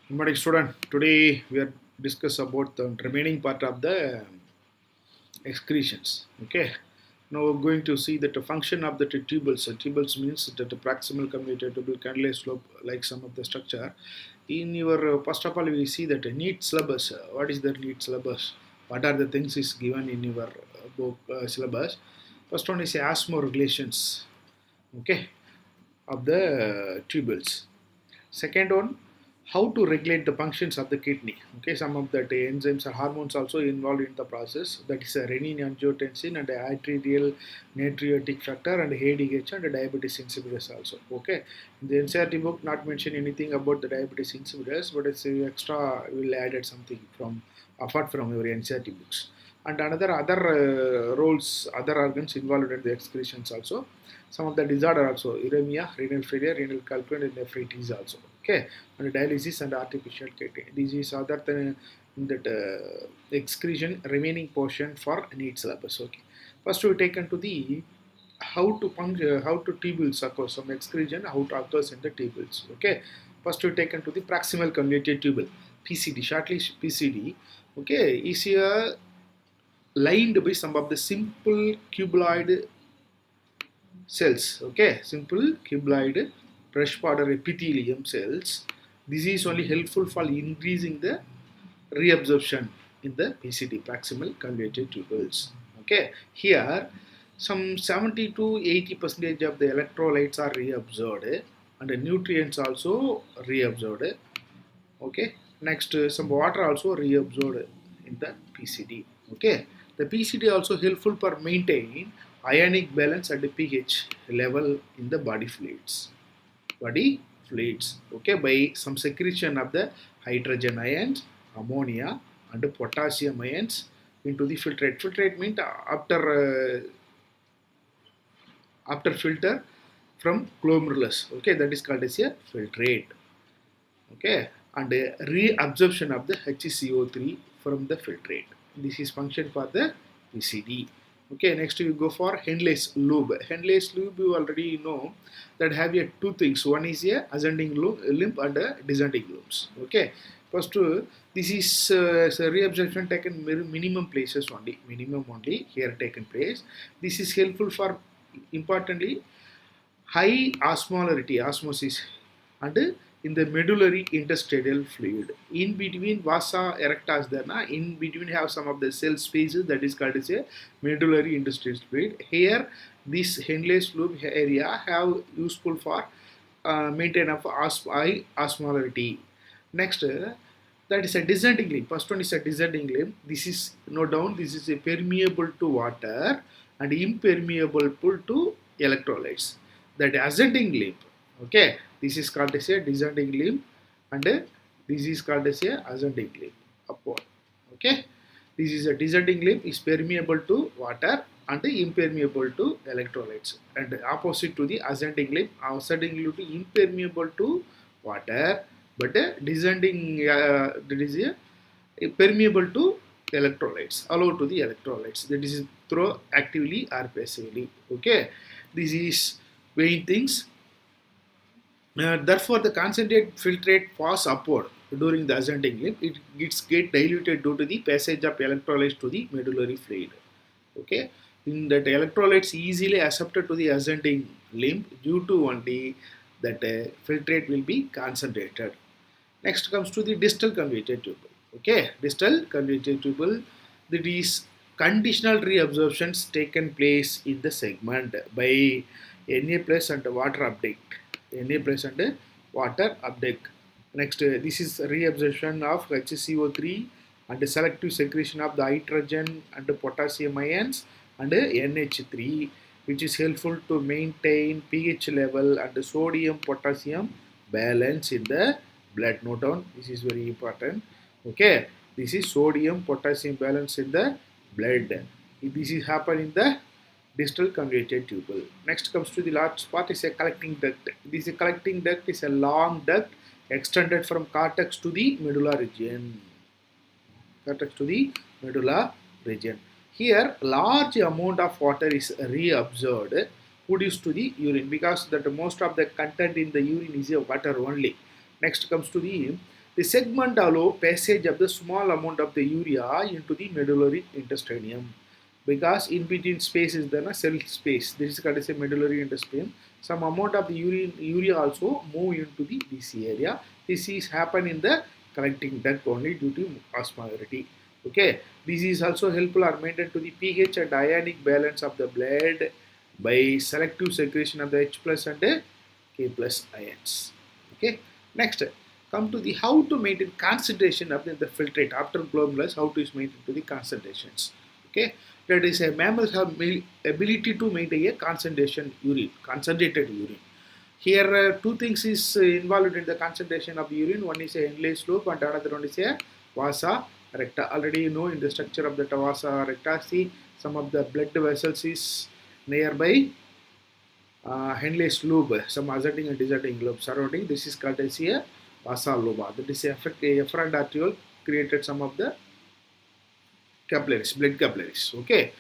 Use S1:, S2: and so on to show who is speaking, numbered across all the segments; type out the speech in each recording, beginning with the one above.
S1: Good morning, student. Today we are discuss about the remaining part of the excretions. Okay. Now we're going to see that the function of the tubules. Tubules means that the proximal communicator tubule cantilever slope, like some of the structure. In your first of all, we see that neat syllabus. What is the neat syllabus? What are the things is given in your book syllabus? First one is osmoregulations. Okay, of the tubules. Second one, how to regulate the functions of the kidney. Okay, some of the enzymes or hormones also involved in the process. That is a renin-angiotensin and a arterial natriuretic factor and ADH and diabetes insipidus also. Okay, in the NCERT book not mention anything about the diabetes insipidus, but it's extra. Will added something from apart from your NCERT books. And another other roles, other organs involved in the excretions also. Some of the disorder also, uremia, renal failure, renal calculi, and nephritis also. Okay, and dialysis and artificial kidney. This is other than that excretion remaining portion for neat syllabus. Okay, first we take into the how to tubules occur, some excretion, how to occurs in the tubules. Okay, first we take into the proximal convoluted tubule, PCD, shortly PCD. Okay, is here lined by some of the simple cuboid cells. Okay, simple cuboid brush border epithelium cells. This is only helpful for increasing the reabsorption in the PCD, proximal convoluted tubules. Okay, here some 70 to 80% of the electrolytes are reabsorbed and the nutrients also reabsorbed. Okay, next some water also reabsorbed in the PCD. Okay, the PCD also helpful for maintaining ionic balance at the pH level in the body fluids. Okay, by some secretion of the hydrogen ions, ammonia and potassium ions into the filtrate. Filtrate means after filter from glomerulus. Okay, that is called as a filtrate. Okay, and reabsorption of the HCO3 from the filtrate. This is function for the PCD. Okay, next we go for Henle's loop. Henle's loop you already know that have two things. One is a ascending limb and a descending loops. Okay, first this is reabsorption taken minimum places only. Minimum only here taken place. This is helpful for importantly high osmolarity osmosis and in the medullary interstitial fluid. In between vasa erecta is there, na? In between have some of the cell spaces that is called as a medullary interstitial fluid. Here this Henle's loop area have useful for maintenance of high osmolarity. Next that is a descending limb. First one is a descending limb. This is no down. This is a permeable to water and impermeable to electrolytes. That ascending limb. Okay, this is called as a descending limb and this is called as a ascending limb upward. Okay, this is a descending limb is permeable to water and impermeable to electrolytes, and opposite to the ascending limb to impermeable to water but descending that is a permeable to electrolytes, allowed to the electrolytes, that is through actively or passively. Okay, this is main things. Therefore, the concentrate filtrate pass upward during the ascending limb. It gets get diluted due to the passage of electrolytes to the medullary fluid. Okay, in that electrolytes easily accepted to the ascending limb due to only that filtrate will be concentrated. Next comes to the distal convoluted tubule. Okay, distal convoluted tubule, that is conditional reabsorptions taken place in the segment by Na plus and water uptake. Na plus and water uptake. Next, this is reabsorption of HCO3 and selective secretion of the hydrogen and potassium ions and NH3, which is helpful to maintain pH level and sodium potassium balance in the blood. Note down, this is very important. Okay, this is sodium potassium balance in the blood. This is happen in the distal convoluted tubule. Next comes to the last part is a collecting duct. This is a collecting duct is a long duct extended from cortex to the medulla region. Cortex to the medulla region. Here, large amount of water is reabsorbed, produced to the urine, because that most of the content in the urine is water only. Next comes to the The segment allow passage of the small amount of the urea into the medullary intestinium, because in between space is the cell space. This is called as a medullary intestine. Some amount of the urea also move into the DC area. This is happen in the collecting duct only due to osmolarity. Okay, this is also helpful or maintained to the pH and ionic balance of the blood by selective secretion of the H plus and K plus ions. Okay, next come to the how to maintain concentration of the filtrate after glomerulus. How to is maintain to the concentrations. Okay, that is a mammals have ability to maintain a concentrated urine. Here two things is involved in the concentration of urine. One is a Henle's loop and another one is a vasa recta. Already you know in the structure of the vasa recta. See, some of the blood vessels is nearby Henle's loop, some ascending and descending lobe surrounding. This is called as a vasa loba. That is a efferent arteriole created some of the capillaries, blood capillaries. Okay,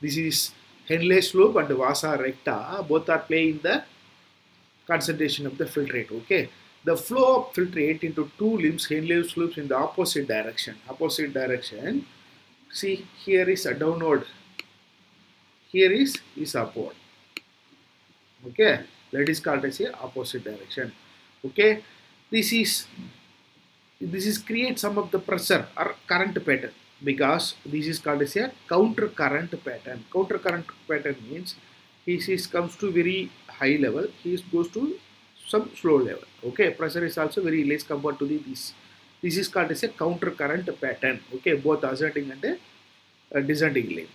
S1: this is Henle's loop and vasa recta. Both are playing the concentration of the filtrate. Okay, the flow of filtrate into two limbs, Henle's loops in the opposite direction. Opposite direction. See, here is a downward. Here is upward. Okay, that is called as a opposite direction. Okay, this is create some of the pressure or current pattern, because this is called as a counter current pattern. Counter current pattern means he comes to very high level, he goes to some slow level. Okay, pressure is also very less compared to this. This is called as a counter current pattern. Okay, both ascending and descending limb.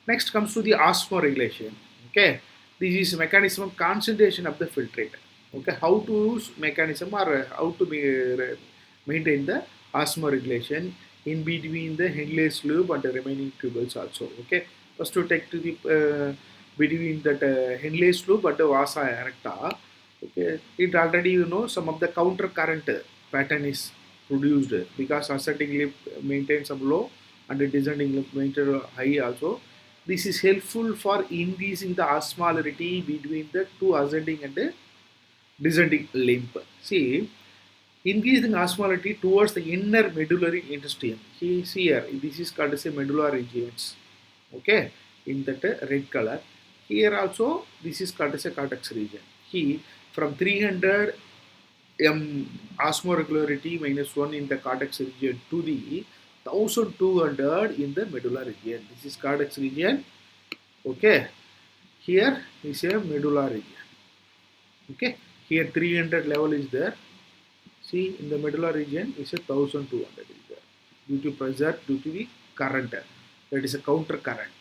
S1: Next comes to the osmoregulation. Okay, this is mechanism of concentration of the filtrate. Okay, how to use mechanism or how to maintain the osmoregulation in between the Henle's loop and the remaining tubules also. Okay, first to take to the between that Henle's loop and the vasa recta. Okay, it already you know some of the counter current pattern is produced, because ascending loop maintains some low and the descending loop maintains high also. This is helpful for increasing the osmolarity between the two ascending and descending limb. See, increasing osmolarity towards the inner medullary intestine. Here, this is called as a medulla regions. Okay, in that red color. Here also, this is called as a cortex region. Here, from 300 osmoregularity -1 in the cortex region to the 1200 in the medulla region. This is cortex region. Okay, here is a medulla region. Okay, here 300 level is there. See, in the medulla region is a 1200 is there. Due to pressure, due to the current, that is a counter current.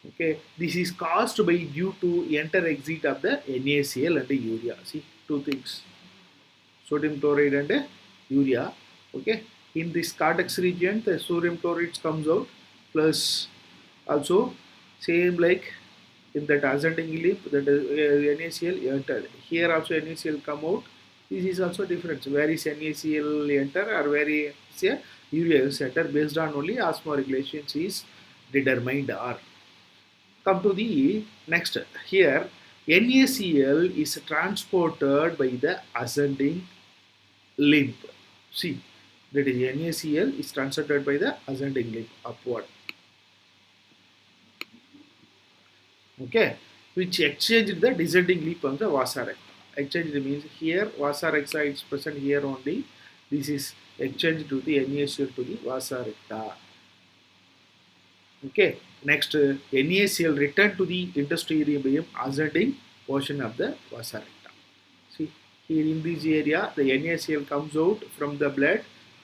S1: Okay, this is caused by due to enter exit of the NaCl and the urea. See, two things, sodium chloride and urea. Okay, in this cortex region the sodium chloride comes out, plus also same like in that ascending limb that NaCl entered. Here also NaCl come out. This is also different. Where is NaCl enter or where is urea is enter, based on only osmoregulation is determined. Or come to the next. Here NaCl is transported by the ascending limb. See, that is NaCl is transported by the ascending limb upward. Okay, which exchanged the descending limb on the vasa recta. Exchange means here vasa recta is present here only. This is exchanged to the NaCl to the vasa recta. Okay, next NaCl return to the intestinal ascending portion of the vasa recta. See, here in this area the NaCl comes out from the blood,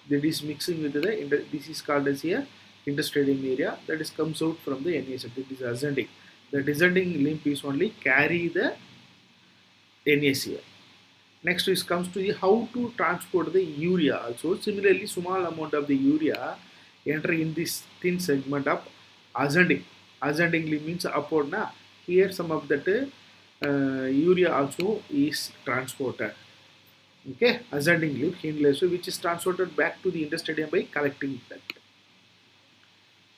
S1: that is mixing with the this is called as a intestinal area, that is comes out from the NaCl, that is ascending. The descending limb is only carry the NaCl. Next is comes to the how to transport the urea also. Similarly, small amount of the urea enter in this thin segment of ascending. Ascending limb means upward na. Here some of that urea also is transported. Okay, ascending limb which is transported back to the intestine by collecting duct.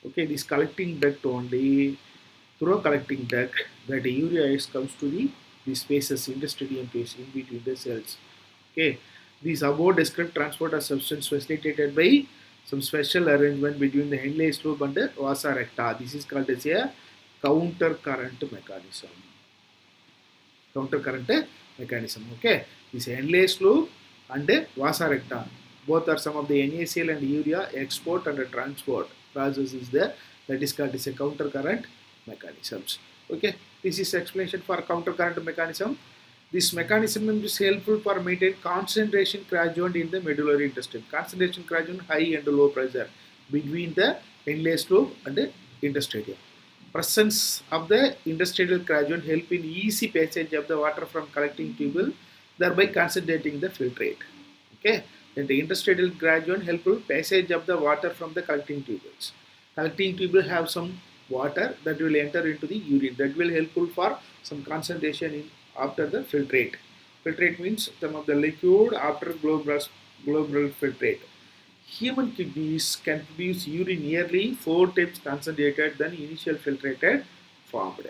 S1: Okay, this collecting duct only, through collecting duct, that urea is comes to the spaces intestinal space in between the cells. Okay, These above described transport of substance facilitated by some special arrangement between the Henley's loop and the vasa recta. This is called as a counter current mechanism. Counter current mechanism. Okay, this Henley's loop and the vasa recta. Both are some of the NaCl and urea export and transport process is there. That is called as a counter current mechanisms. Okay, this is explanation for counter current mechanism. This mechanism is helpful for maintaining concentration gradient in the medullary intestine. Concentration gradient high and low pressure between the Henley's loop and the interstitium. Presence of the interstitial gradient help in easy passage of the water from collecting tubule, thereby concentrating the filtrate. Okay, then the interstitial gradient helpful passage of the water from the collecting tubules. Collecting tubule have some water that will enter into the urine, that will helpful for some concentration in after the filtrate. Filtrate means some of the liquid after glomerular filtrate. Human kidneys can produce urine nearly 4 times concentrated than initial filtrated formed.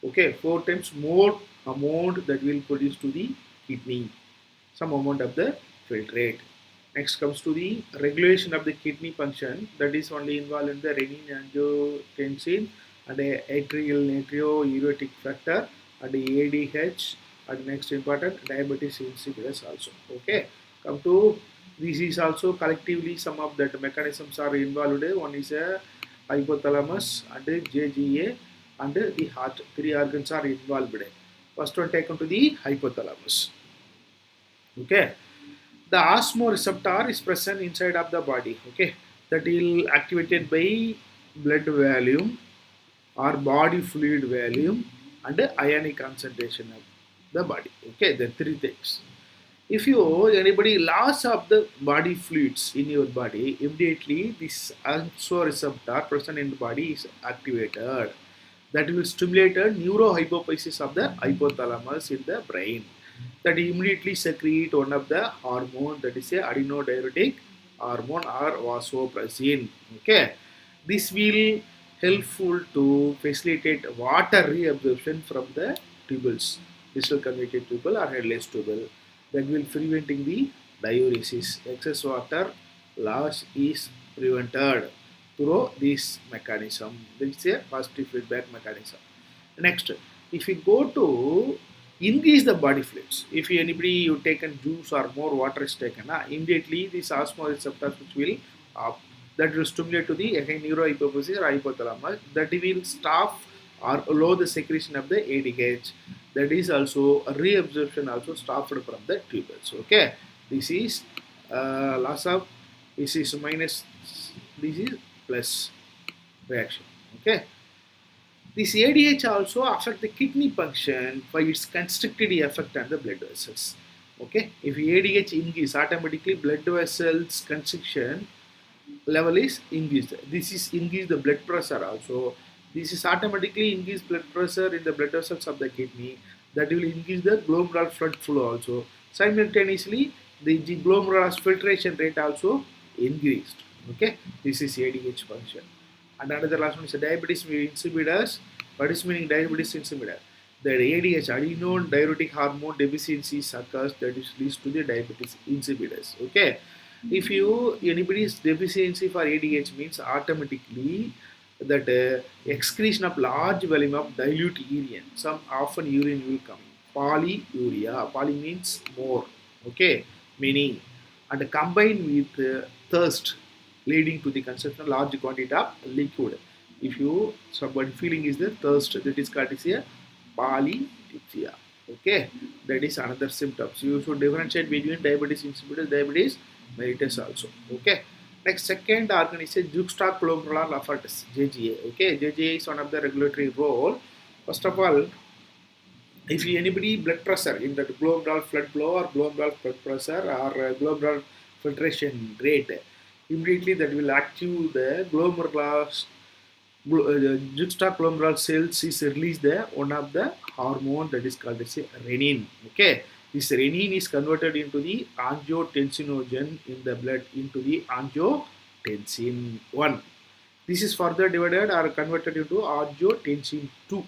S1: Okay, 4 times more amount that will produce to the kidney, some amount of the filtrate. Next comes to the regulation of the kidney function, that is only involved in the renin-angiotensin and atrial natriuretic factor and ADH, and next important diabetes insipidus also. Okay, come to this is also collectively some of that mechanisms are involved. One is a hypothalamus and JGA and the heart. 3 organs are involved. First one taken to the hypothalamus. Okay, the osmoreceptor is present inside of the body. Okay, that will activated by blood volume or body fluid volume and ionic concentration of the body. Okay, the 3 things. If you anybody loss of the body fluids in your body, immediately this osmoreceptor present in the body is activated. That will stimulate a neurohypophysis of the hypothalamus in the brain. That immediately secrete one of the hormone, that is a adrenodiuretic hormone or vasopressin. Okay, this will helpful to facilitate water reabsorption from the tubules, distal convoluted tubule or headless tubule. That will preventing the diuresis. Excess water loss is prevented through this mechanism. This is a positive feedback mechanism. Next, if we go to increase the body fluids, if anybody you taken juice or more water is taken, immediately these osmoreceptors which will that will stimulate to the neurohypophysis or hypothalamus, that will stop or allow the secretion of the ADH. That is also a reabsorption also stopped from the tubules. Okay, this is loss of, this is minus, this is plus reaction. Okay, this ADH also affect the kidney function by its constricted effect on the blood vessels. Okay, if ADH increase, automatically blood vessels constriction level is increased. This is increase the blood pressure also. This is automatically increase blood pressure in the blood vessels of the kidney. That will increase the glomerular blood flow also. Simultaneously, the glomerular filtration rate also increased. Okay, this is ADH function. And another last one is diabetes insipidus. What is meaning diabetes insipidus? The ADH, adrenodiuretic hormone deficiency occurs, that is leads to the diabetes insipidus. Okay, if you anybody's deficiency for ADH means automatically that excretion of large volume of dilute urine, some often urine will come. Polyuria, poly means more. Okay, meaning, and combined with thirst, leading to the consumption of large quantity of liquid. If you somebody feeling is the thirst, that is called as a polyuria. Okay, that is another symptoms. You should differentiate between diabetes insipidus, diabetes mellitus also. Okay. Next, second organ is a juxtaglomerular apparatus, JGA. Okay, JGA is one of the regulatory role. First of all, if anybody blood pressure in that glomerular blood flow or glomerular blood pressure or glomerular filtration rate, immediately that will active the glomerular juxtaglomerular cells is released the one of the hormone that is called as a renin. Okay, this renin is converted into the angiotensinogen in the blood into the angiotensin 1. This is further divided or converted into angiotensin 2.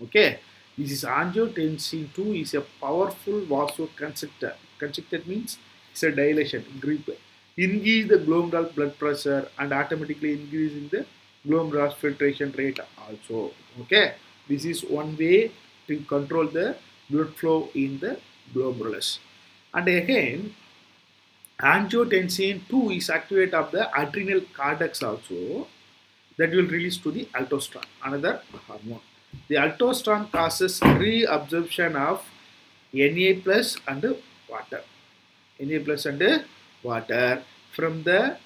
S1: Okay, this is angiotensin 2 is a powerful vasoconstrictor. Constrictor means It's a dilation, grip. Increase the glomerular blood pressure and automatically increasing the glomerular filtration rate also. Okay, this is one way to control the blood flow in the glomerulus. And again, angiotensin 2 is activate of the adrenal cortex also, that will release to the aldosterone, another hormone. The aldosterone causes reabsorption of Na plus and water. Na plus and water from the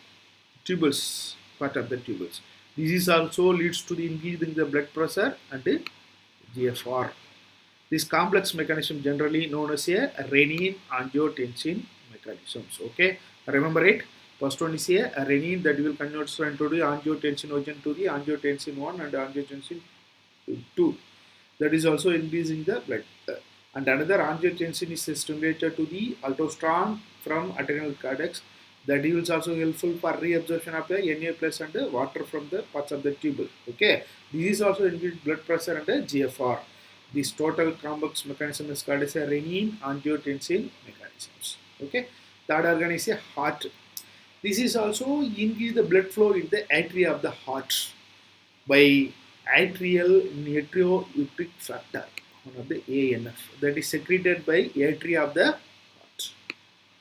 S1: tubules, part of the tubules. This is also leads to the increase in the blood pressure and GFR. This complex mechanism generally known as a renin-angiotensin mechanisms. Okay, remember it. First one is a renin that will convert into the angiotensinogen to the angiotensin 1 and angiotensin 2. That is also increasing the blood. And another angiotensin is stimulated to the aldosterone from adrenal cortex. That is also helpful for reabsorption of the Na plus and water from the parts of the tubule. Okay, this is also increase blood pressure and GFR. This total complex mechanism is called as a renin-angiotensin mechanisms. Okay, third organ is a heart. This is also increase the blood flow in the atria of the heart by atrial natriuretic factor, one of the ANF, that is secreted by atria of the heart.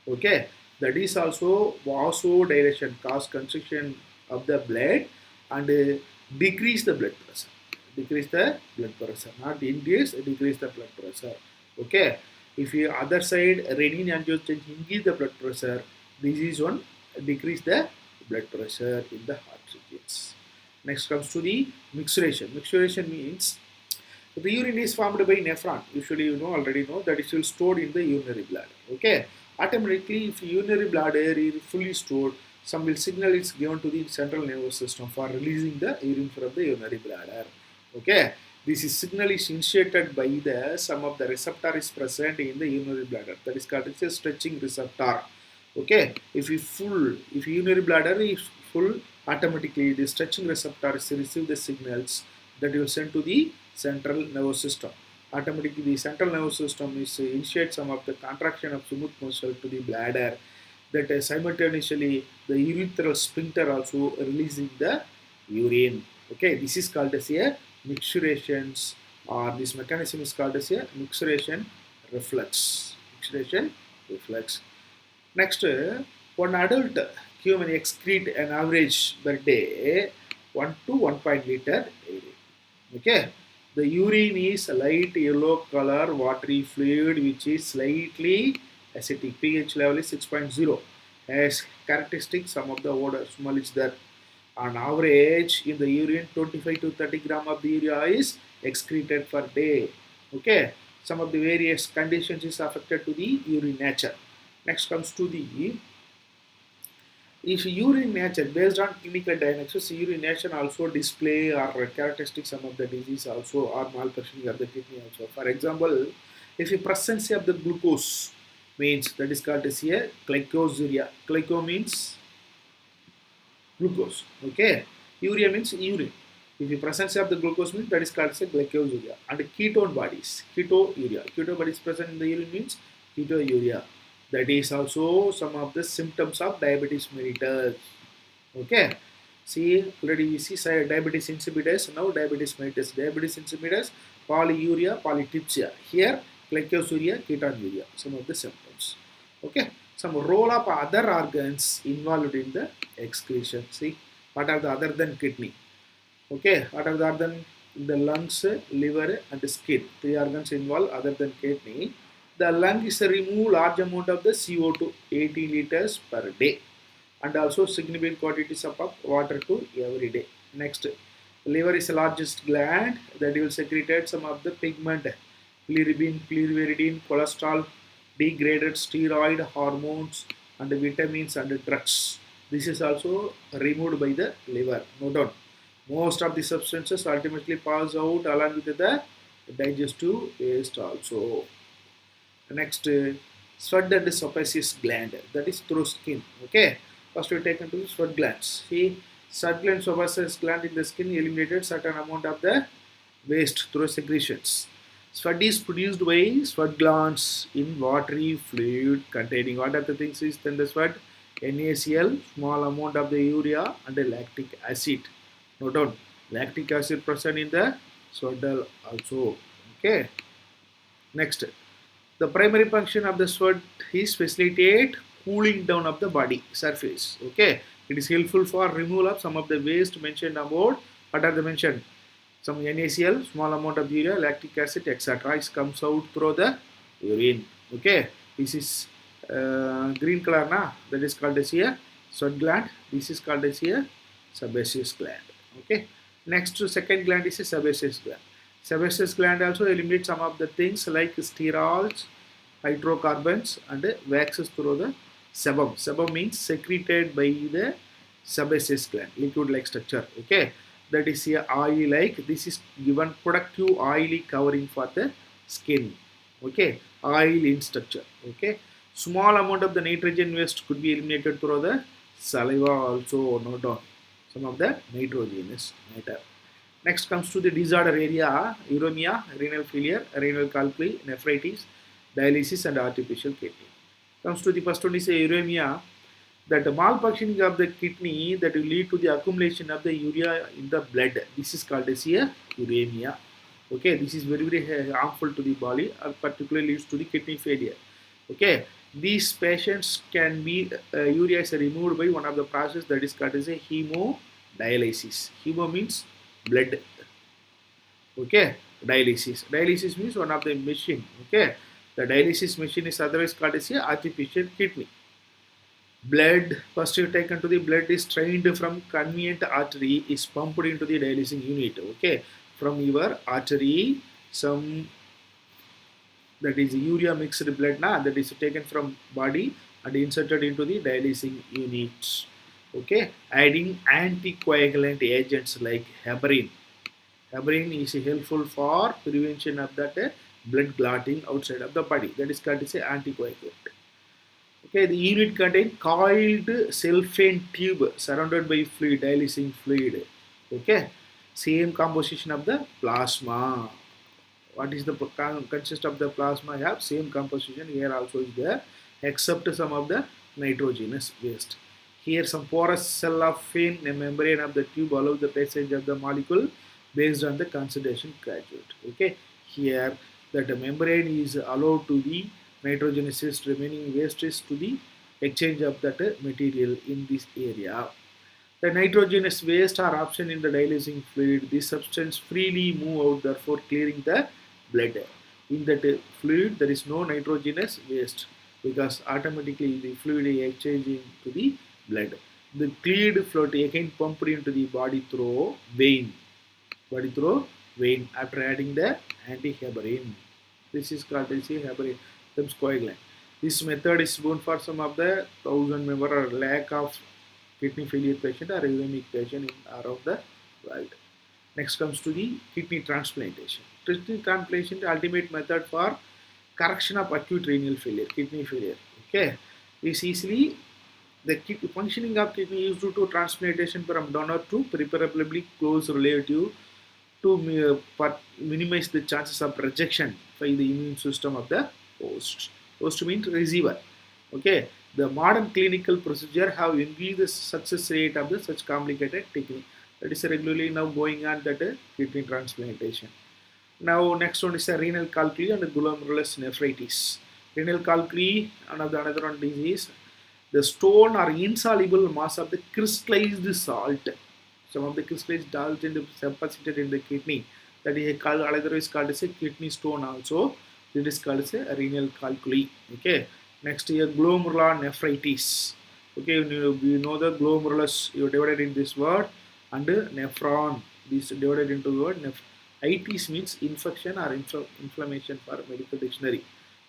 S1: Okay, that is also vasodilation, cause constriction of the blood and decrease the blood pressure. Decrease the blood pressure, not increase, decrease the blood pressure. Okay, if you other side renin-angiotensin increase the blood pressure, this is one decrease the blood pressure in the heart regions. Next comes to the micturition. Micturition means the urine is formed by nephron. Usually you know, already know, that is stored in the urinary bladder. Okay, automatically if urinary bladder is fully stored, some will signal is given to the central nervous system for releasing the urine from the urinary bladder. Okay, this is signal is initiated by the some of the receptor is present in the urinary bladder. That is called as a stretching receptor. Okay, if urinary bladder is full, automatically the stretching receptors receive the signals that will send to the central nervous system. Automatically the central nervous system is initiate some of the contraction of smooth muscle to the bladder, that simultaneously the urethral sphincter also releasing the urine. Okay, this is called as a micturations, or this mechanism is called as a micturation reflex. Micturation reflex. Next, one adult human excrete an average per day 1 to 1.0 liter urine. Okay, the urine is a light yellow color watery fluid which is slightly acidic. pH level is 6.0. As characteristic, some of the odor smell is there. On average, in the urine, 25 to 30 gram of the urea is excreted per day. Okay, some of the various conditions is affected to the urine nature. Next comes to the, if urine nature, based on clinical diagnosis, urine nature also display or characteristic some of the disease also, or malfunctioning of the kidney also. For example, if the presence of the glucose means, that is called as a glycosuria. Glyco means glucose. Okay, urea means urine. If the presence of the glucose means, that is called as a glycosuria. And ketone bodies, ketouria. Ketone bodies present in the urine means ketouria. That is also some of the symptoms of diabetes mellitus. Okay, see, already we see diabetes insipidus, now diabetes mellitus. Diabetes insipidus, polyuria, polytrypsia. Here, glycosuria, ketonuria, some of the symptoms. Okay, some role of other organs involved in the excretion. See, what are the other than kidney? Okay, what are the other than the lungs, liver, and skin? 3 organs involved other than kidney. The lung is a remove large amount of the CO2, 80 liters per day, and also significant quantities of water to every day. Next, liver is the largest gland that will secrete some of the pigment, bilirubin, biliverdin, cholesterol, degraded steroid hormones, and vitamins and drugs. This is also removed by the liver. Note down. Most of the substances ultimately pass out along with the digestive waste also. Next, sweat and sebaceous gland, that is through skin. Okay, first we take into sweat glands. See, sweat gland, sebaceous gland in the skin eliminated certain amount of the waste through secretions. Sweat is produced by sweat glands in watery fluid containing what are the things is then the sweat? NaCl, small amount of the urea and the lactic acid. Note down, lactic acid present in the sweat also. Okay. Next, the primary function of the sweat is facilitate cooling down of the body surface. Okay, it is helpful for removal of some of the waste mentioned above. What are the mentioned? Some NaCl, small amount of urea, lactic acid, etc. It comes out through the urine. Okay, this is green color na, that is called as a sweat gland. This is called as a sebaceous gland. Okay, next to second gland is a sebaceous gland. Sebaceous gland also eliminates some of the things like sterols, hydrocarbons and waxes through the sebum. Sebum means secreted by the sebaceous gland, liquid like structure. Okay, that is a oil like, this is given productive oily covering for the skin. Okay, oil in structure. Okay, small amount of the nitrogen waste could be eliminated through the saliva also. Note down some of the nitrogenous matter. Next comes to the disorder area: uremia, renal failure, renal calculi, nephritis, dialysis and artificial kidney. Comes to the first one is uremia, that the malfunctioning of the kidney that will lead to the accumulation of the urea in the blood. This is called as a uremia. Okay, this is very harmful to the body, particularly leads to the kidney failure. Okay, these patients can be urea is removed by one of the process that is called as a hemodialysis. Hemo means blood. Okay, dialysis. Dialysis means one of the machine. Okay, the dialysis machine is otherwise called as a artificial kidney. Blood first taken to the blood is strained from convenient artery is pumped into the dialysing unit. Okay, from your artery, some that is urea mixed blood that is taken from body and inserted into the dialysing units. Okay, adding anticoagulant agents like heparin. Heparin is helpful for prevention of that blood clotting outside of the body. That is called as an anticoagulant. Okay, the unit contains coiled cellophane tube surrounded by fluid, dialysing fluid. Okay, same composition of the plasma. What is the consist of the plasma? Have same composition here also is there, except some of the nitrogenous waste. Here some porous cellophane membrane of the tube allows the passage of the molecule based on the concentration graduate. Okay, here that the membrane is allowed to be nitrogenous waste, remaining waste is to the exchange of that material in this area. The nitrogenous waste are absent in the dialysing fluid. This substance freely move out, therefore clearing the blood. In that fluid there is no nitrogenous waste because automatically the fluid is exchanging to the blood. The cleared fluid again pumped into the body through vein. After adding the antiheparin. This is called as heparin coagulant. This method is known for some of the 1,000 member or lack of kidney failure patient or uremic patient around the world. Next comes to the kidney transplantation. Kidney transplantation, the ultimate method for correction of acute renal failure, kidney failure. Okay, this easily the functioning of kidney used to transplantation from donor to preferably close relative to minimize the chances of rejection by the immune system of the host. Host means receiver. Okay, the modern clinical procedure have increased the success rate of the such complicated technique. That is regularly now going on that kidney transplantation. Now next one is a renal calculi and glomerular nephritis. Renal calculi, another one disease. The stone or insoluble mass of the crystallized salt. Some of the crystallized salt deposited in the kidney. That is called, otherwise called as a kidney stone also. It is called as a renal calculi. Okay. Next here, glomerular nephritis. Okay, we know the glomerulus, you divided in this word, and nephron, this divided into the word. Itis means infection or inflammation for medical dictionary.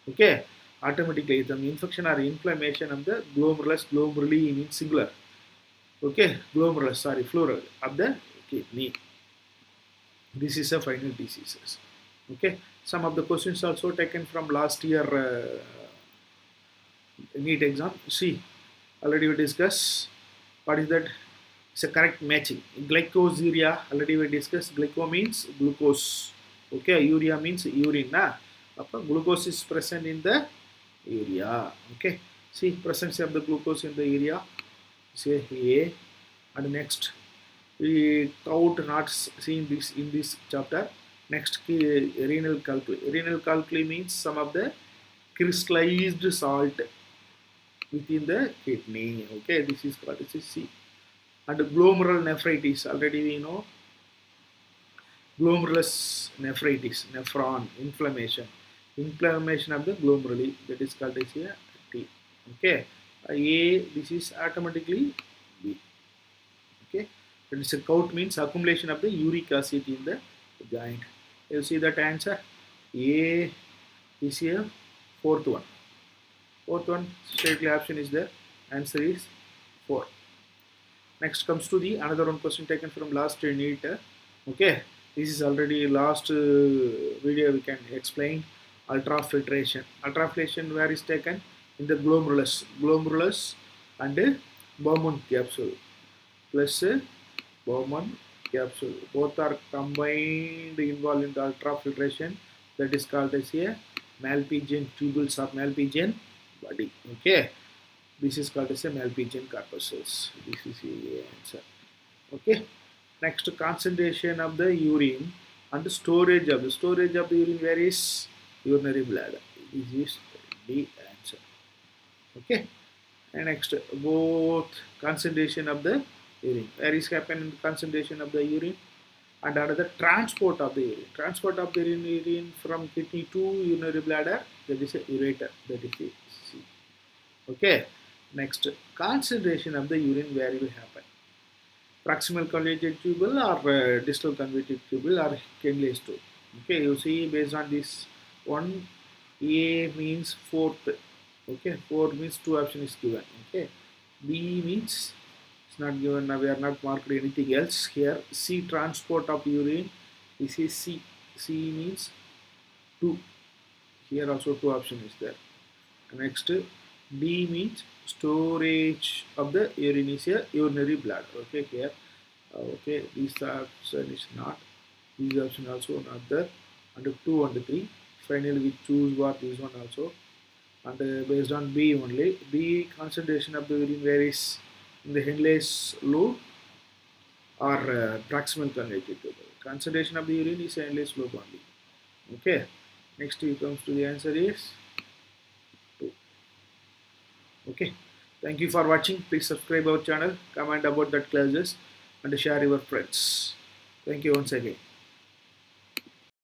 S1: Okay, automatically the infection or inflammation of the glomerulus, glomeruli means singular. Okay, glomerulus, sorry, plural of the kidney. This is a final diseases. Okay, some of the questions also taken from last year NEET exam. See, already we discussed what is that. It's a correct matching. Glycosuria, already we discussed. Glyco means glucose. Okay, urea means urine. Glucose is present in the urea. Okay, see presence of the glucose in the urea. Say A, and next we count not seen this in this chapter. Next, renal calculi. Renal calculi means some of the crystallized salt within the kidney. Okay, this is called this is C. And glomerular nephritis. Already we know glomerulus nephritis, nephron inflammation, inflammation of the glomeruli, that is called as a T. Okay, A, this is automatically B. Okay, that is a count means accumulation of the uric acid in the joint. You see that answer. A is here, fourth one. Fourth one, straightly option is there. Answer is 4. Next comes to the another one question taken from last NEET. Okay, this is already last video we can explain. Ultrafiltration. Ultrafiltration where is taken in the glomerulus and Bowman capsule plus Bowman capsule. Both are combined involved in the ultrafiltration. That is called as a Malpighian tubules or Malpighian body. Okay, this is called as a Malpighian corpuscles. This is the answer. Okay. Next, concentration of the urine and storage of the urine. Where is urinary bladder? This is the answer. Okay. And next, both concentration of the urine. Where is happening concentration of the urine? And another transport of the urine. Transport of the urine from kidney to urinary bladder. That is a ureter. That is the C. Okay. Next, concentration of the urine. Where will happen? Proximal convoluted tubule or distal convoluted tubule or Kenley's tube. Okay, you see based on this one, A means fourth. Okay, 4 means 2 option is given. Okay, B means it's not given. Now we are not marked anything else here. C, transport of urine. This is C. C means 2. Here also 2 option is there. Next, D means storage of the urine is a urinary bladder. Okay, here. Okay, this option is not. This option also not there. And 2 and 3. Finally, we choose what this one also. And based on B only. B, concentration of the urine varies in the Henle's loop or proximal convoluted tubule. Concentration of the urine is Henle's loop only. Okay. Next, it comes to the answer is 2. Okay, thank you for watching. Please subscribe our channel, comment about that classes and share your friends. Thank you once again.